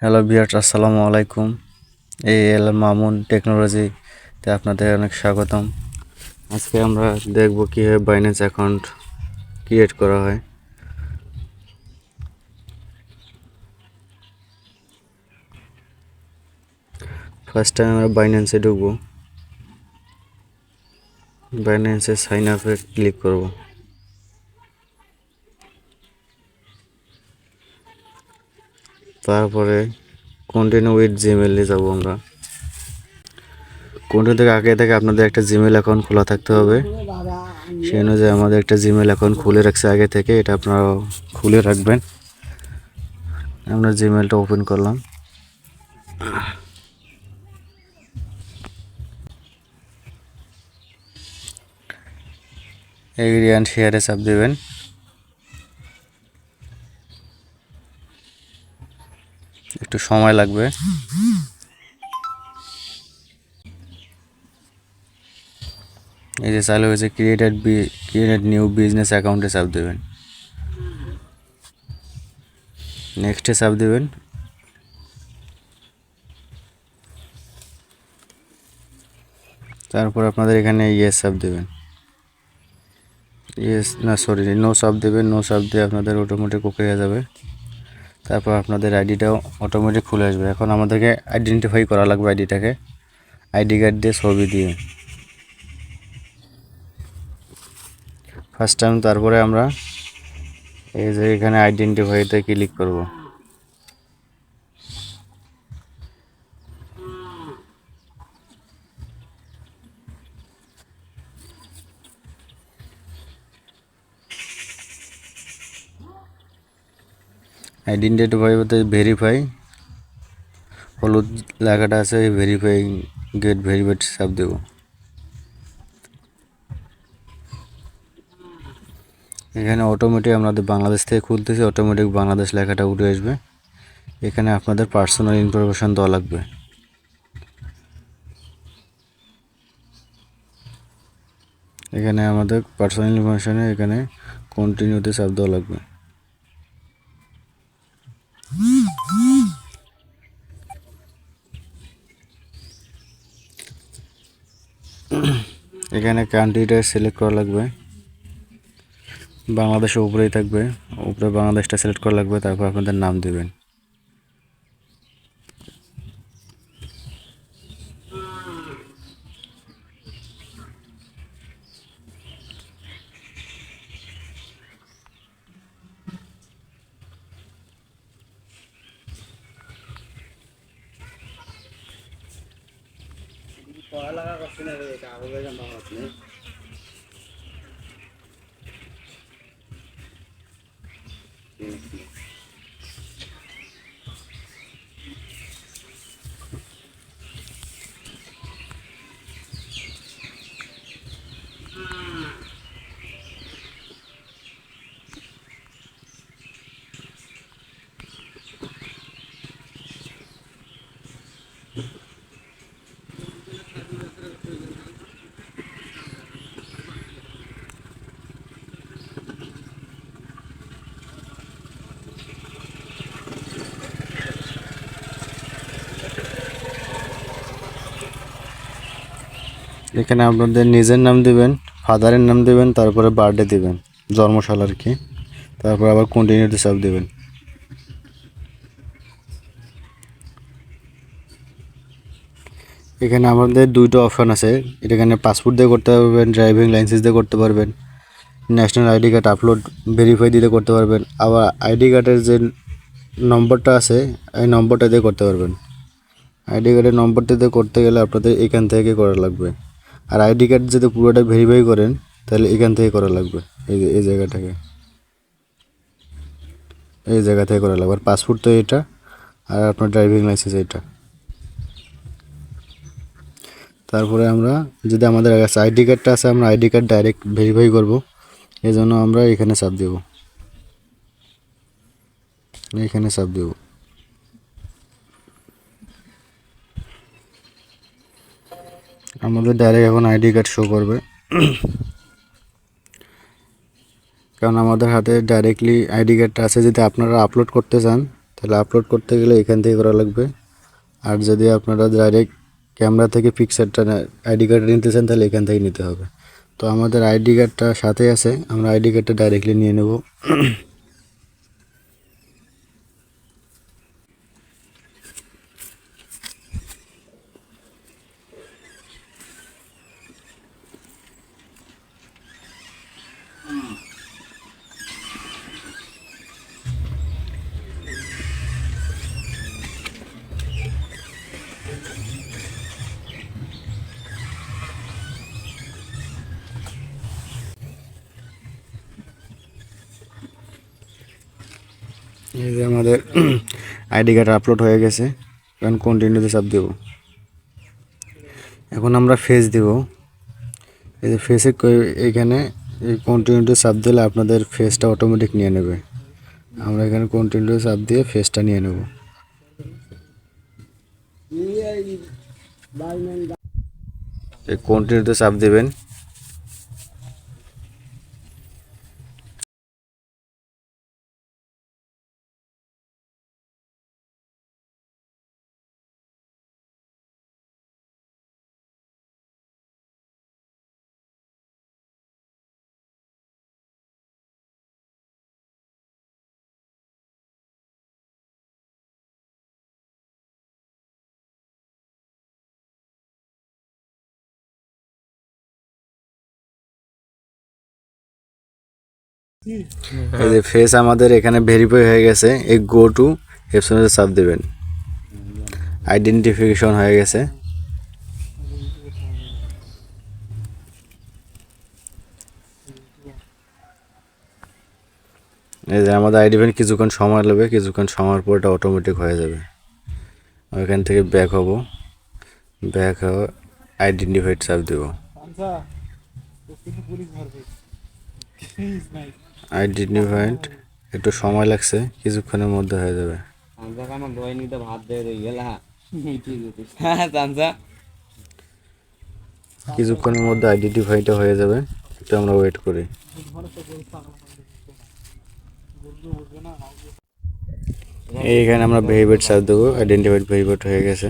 Hello viewers, আসসালামু আলাইকুম। এল মামুন টেকনোলজিতে আপনাদের অনেক স্বাগতম। আজকে আমরা দেখব কীভাবে বাইন্যান্স অ্যাকাউন্ট ক্রিয়েট করা হয়। ফার্স্ট টাইম আমরা বাইন্যান্সে ঢুকবো। বাইন্যান্সে সাইন আপে ক্লিক করব। তারপরে কন্টিনিউ উইথ জিমেইলে যাব আমরা। কন্টিনিউ থেকে আগে থেকে আপনাদের একটা জিমেইল অ্যাকাউন্ট খোলা থাকতে হবে। সেই অনুযায়ী আমাদের একটা জিমেইল অ্যাকাউন্ট খুলে রাখছে আগে থেকে, এটা আপনারা খুলে রাখবেন। আমরা জিমেইলটা ওপেন করলাম। এগ্রি অ্যান্ড শেয়ারে চাপ দেবেন। একটু সময় লাগবে। এই যে চালু হয়েছে, ক্রিয়েটেড নিউ বিজনেস অ্যাকাউন্টে চাপ দেবেন। নেক্সটে চাপ দেবেন। তারপর আপনাদের এখানে ইয়েস চাপ দেবেন। নো চাপ দেবেন। নো চাপ দিয়ে আপনাদের অটোমেটিক ওকে হয়ে যাবে। তারপর আপনাদের আইডিটাও অটোমেটিক খুলে আসবে। এখন আমাদেরকে আইডেন্টিফাই করা লাগবে আইডিটাকে, আইডি কার্ড দিয়ে, ছবি দিয়ে ফার্স্ট টাইম। তারপরে আমরা এই যে এখানে আইডেন্টিফাইতে ক্লিক করব। আইডেন্টিফাই বলতে ভেরিফাই, হলুদ লেখাটা আছে, ভেরিফাই, গেট ভেরিফাইড চাপ দেব। এখানে অটোমেটিক আমাদের বাংলাদেশ থেকে খুলতেছে, অটোমেটিক বাংলাদেশ লেখাটা উঠে আসবে। এখানে আপনাদের পার্সোনাল ইনফরমেশন দেওয়া লাগবে। এখানে আমাদের পার্সোনাল ইনফরমেশনে এখানে কন্টিনিউতে চাপ দেওয়া লাগবে। এখানে কান্ট্রিটা সিলেক্ট করা লাগবে। বাংলাদেশের উপরেই থাকবে, উপরে বাংলাদেশটা সিলেক্ট করা লাগবে। তারপর আপনাদের নাম দেবেন। পড়ালেখা করছি না রে, কাগজে জানা আছে। এখানে আপনাদের নিজের নাম দিবেন, ফাদারের নাম দিবেন, তারপরে বার্থডে দিবেন, জন্মসাল আর কি। তারপর আবার কন্টিনিউতে চাপ দিবেন। এখানে আমাদের দুইটা অপশন আছে। এখানে পাসপোর্ট দিয়ে করতে পারবেন, ড্রাইভিং লাইসেন্স দিয়ে করতে পারবেন, national ID card upload verify দিতে করতে পারবেন। আবার আইডি কার্ডের যে নম্বরটা আছে এই নম্বরটা দিয়ে করতে পারবেন। আইডি কার্ডের নম্বরটা দিয়ে করতে গেলে আপনাদের এখান থেকে করা লাগবে। আর আইডি কার্ড যদি পুরোটা ভেরিফাই করেন তাহলে এখান থেকে করা লাগবে। এই জায়গাটাকে, এই জায়গা থেকে করা লাগবে। আর পাসপোর্ট তো এটা, আর আপনার ড্রাইভিং লাইসেন্স এটা। তারপরে আমরা যদি আমাদের কাছে আইডি কার্ডটা আছে, আমরা আইডি কার্ড ডাইরেক্ট ভেরিফাই করব। এই জন্য আমরা এখানে চাপ দেব, এখানে চাপ দেব। আমাদের ডাইরেক্ট এখন আইডি কার্ড শো করবে, কারণ আমাদের হাতে ডাইরেক্টলি আইডি কার্ডটা আছে। যদি আপনারা আপলোড করতে চান তাহলে আপলোড করতে গেলে এখান থেকে করা লাগবে। আর যদি আপনারা ডাইরেক্ট ক্যামেরা থেকে পিকচারটা আইডি কার্ড নিতে চান তাহলে এখান থেকে নিতে হবে। তো আমাদের আইডি কার্ডটা সাথে আছে, আমরা আইডি কার্ডটা ডাইরেক্টলি নিয়ে নেব। এই যে আমাদের আইডি কার্ড আপলোড হয়ে গেছে, এখন কন্টিনিউতে চাপ দেব। এখন আমরা ফেস দেব। এই যে ফেসে এখানে এই কন্টিনিউতে চাপ দিলে আপনাদের ফেসটা অটোমেটিক নিয়ে নেবে। আমরা এখানে কন্টিনিউ চাপ দিয়ে ফেসটা নিয়ে নেব। এই কন্টিনিউতে চাপ দেবেন। এই যে ফেস আমাদের এখানে ভেরিফাই হয়ে গেছে। এই গো টু অপশনে চাপ দেবেন। আইডেন্টিফিকেশন হয়ে গেছে। এই যে আমাদের আইডি ভেন কিছুক্ষণ সময় লাগবে, কিছুক্ষণ সময়ের পর এটা অটোমেটিক হয়ে যাবে। ওইখান থেকে ব্যাক হব, ব্যাক হয়ে আইডেন্টিফাইড চাপ দেব। আইডেন্টিফাইড একটু সময় লাগছে, কিছুক্ষণের মধ্যে হয়ে যাবে। কিছুক্ষণের মধ্যে আইডেন্টিফাইডটা হয়ে যাবে, একটু আমরা ওয়েট করি। এইখানে আমরা ভেরিফাইড চাপ দেবো, আইডেন্টিফাইড ভেরিফাইড হয়ে গেছে।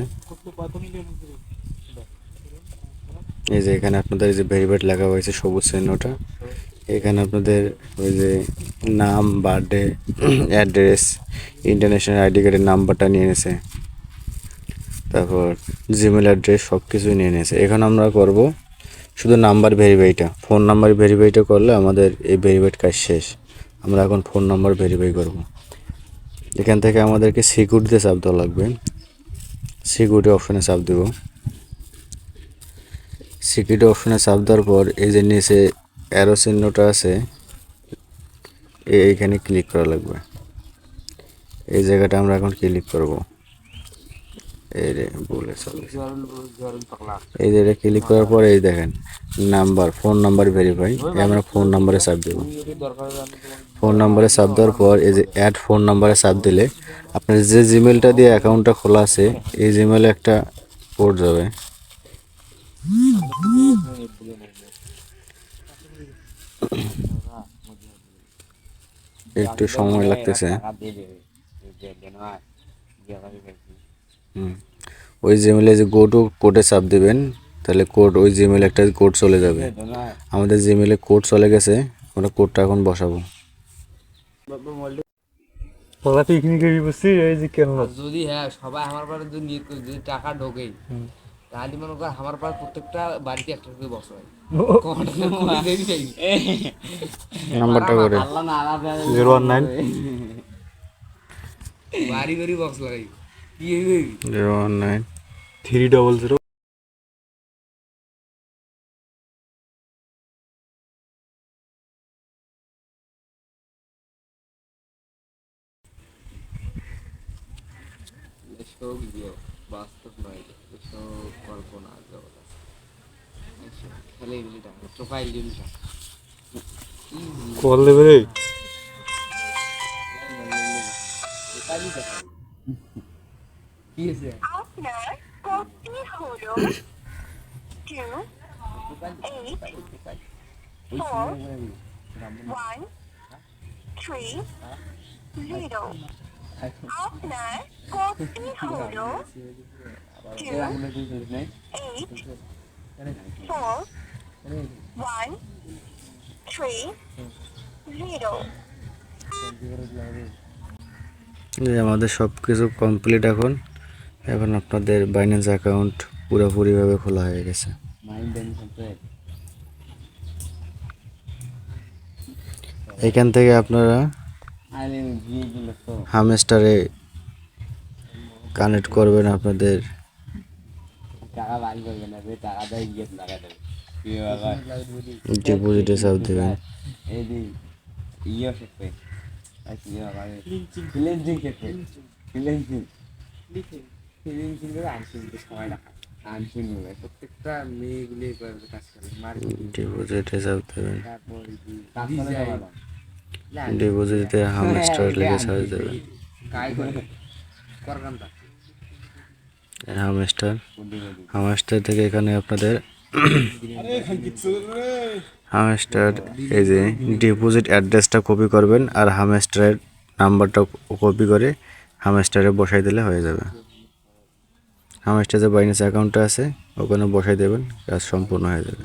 এই যে এখানে আপনাদের যে ভেরিফাইড লেখা হয়েছে সবুজ চিহ্নটা, এখানে আপনাদের ওই যে নাম, বার্থডে, অ্যাড্রেস, ইন্টারন্যাশনাল আইডি কার্ডের নাম্বারটা নিয়ে নিয়েছে, তারপর জিমেল অ্যাড্রেস সব কিছুই নিয়ে নিয়েছে। এখন আমরা করব শুধু নাম্বার ভেরিফাইটা, ফোন নাম্বার ভেরিফাইটা করলে আমাদের এই ভেরিফাইড কাজ শেষ। আমরা এখন ফোন নাম্বার ভেরিফাই করব। এখান থেকে আমাদেরকে সিকিউরিটিতে চাপ দেওয়া লাগবে। সিকিউরিটি অপশনে চাপ দেব। সিকিউরিটি অপশনে চাপ দেওয়ার পর এই যে নিচে অ্যারো চিহ্নটা আছে, এইখানে ক্লিক করা লাগবে। এই জায়গাটা আমরা এখন ক্লিক করব। এই রে বলে এই জায়গাটা ক্লিক করার পর এই দেখেন নাম্বার, ফোন নাম্বার ভেরিফাই, আমরা ফোন নাম্বারে চাপ দেব। ফোন নাম্বারে চাপ দেওয়ার পর এই যে অ্যাড ফোন নাম্বারে চাপ দিলে আপনার যে জিমেলটা দিয়ে অ্যাকাউন্টটা খোলা আছে এই জিমেলে একটা কোড যাবে। একটু সময় লাগতেছে। ওই জিমেলে যে গো টু কোডে চাপ দেবেন, তাহলে কোড ওই জিমেলে একটা কোড চলে যাবে। আমাদের জিমেলে কোড চলে গেছে, আমরা কোডটা এখন বসাবো। যদি হ্যাঁ সবাই আমার পারে যদি টাকা ঢোকে তাহলে মনে কর আমার পারে প্রত্যেকটা বাড়িতে একটা করে বসে নাম্বারটা করে 019 বাড়ি বাড়ি বক্স লাগাই কি হইবে 019 300 এসব বাস্তব নয়, এসব কল্পনা জগৎ খেলে এগুলিটা প্রোফাইল জিনিসটা কল দেবে রে। কি হয়েছে আপনার কোডটি হলো 2844130। আপনার কোডটি হলো 2841330। যে আমাদের সব কিছু কমপ্লিট এখন। এখন আপনাদের বাইন্যান্স অ্যাকাউন্ট পুরোপুরিভাবে খোলা হয়ে গেছে। এখান থেকে আপনারা হামস্টারে কানেক্ট করবেন আপনাদের ডিপোজিটে চাপ দেবেন। প্রত্যেকটা মেয়েগুলি কাজ করে মার্কেটিং, ডিপোজিটে চাপ দেবেন। তারপর ডিজাইন, ডিপোজিটে হামস্টার লিখে সার্চ দেবেন। করকান্তা হামস্টার থেকে এখানে আপনাদের হামস্টার এই যে ডিপোজিট অ্যাড্রেসটা কপি করবেন আর হামস্টারের নাম্বারটা কপি করে হামস্টারে বসাই দিলে হয়ে যাবে। হামস্টারে যে বাইন্যান্স অ্যাকাউন্টটা আছে ওখানে বসাই দেবেন, কাজ সম্পূর্ণ হয়ে যাবে।